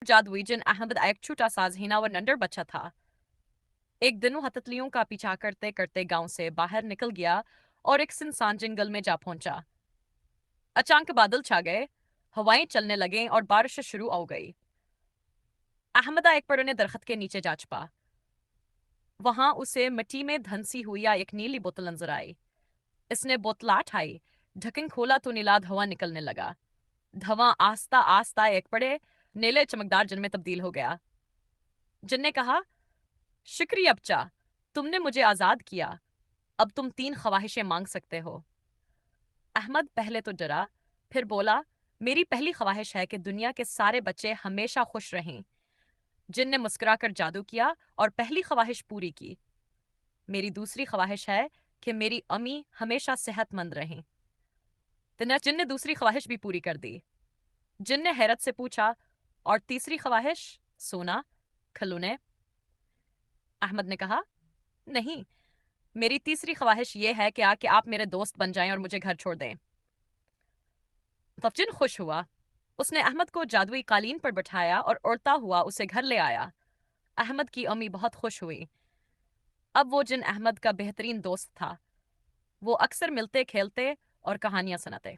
جادوئی جن احمد ایک چھوٹا سا ذہینہ و ننڈر بچہ تھا۔ ایک دن وہ ہتھیلیوں کا پیچھا کرتے کرتے گاؤں سے باہر نکل گیا اور ایک سنسان جنگل میں جا پہنچا۔ اچانک بادل چھا گئے، ہوائیں چلنے لگیں اور بارش شروع ہو گئی۔ احمدہ ایک پرانے درخت کے نیچے جا چھپا۔ وہاں اسے مٹی میں دھنسی ہوئی ایک نیلی بوتل نظر آئی۔ اس نے بوتل اٹھائی، ڈھکن کھولا تو نیلاد ہوا نکلنے لگا۔ دھواں آہستہ آہستہ ایک بڑے نیلے چمکدار جن میں تبدیل ہو گیا۔ جن نے کہا، شکریہ بچہ، تم نے مجھے آزاد کیا۔ اب تم 3 خواہشیں مانگ سکتے ہو۔ احمد پہلے تو ڈرا، پھر بولا، میری پہلی خواہش ہے کہ دنیا کے سارے بچے ہمیشہ خوش رہیں۔ جن نے مسکرا کر جادو کیا اور پہلی خواہش پوری کی۔ میری دوسری خواہش ہے کہ میری امی ہمیشہ صحت مند رہیں۔ جن نے دوسری خواہش بھی پوری کر دی۔ جن نے حیرت سے پوچھا، اور تیسری خواہش؟ سونا، کھلونے؟ احمد نے کہا، نہیں، میری تیسری خواہش یہ ہے کہ آپ میرے دوست بن جائیں اور مجھے گھر چھوڑ دیں۔ جن خوش ہوا۔ اس نے احمد کو جادوئی قالین پر بٹھایا اور اڑتا ہوا اسے گھر لے آیا۔ احمد کی امی بہت خوش ہوئی۔ اب وہ جن احمد کا بہترین دوست تھا۔ وہ اکثر ملتے کھیلتے اور کہانیاں سناتے۔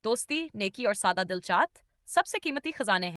دوستی، نیکی اور سادہ دل چاہت سب سے قیمتی خزانے ہیں۔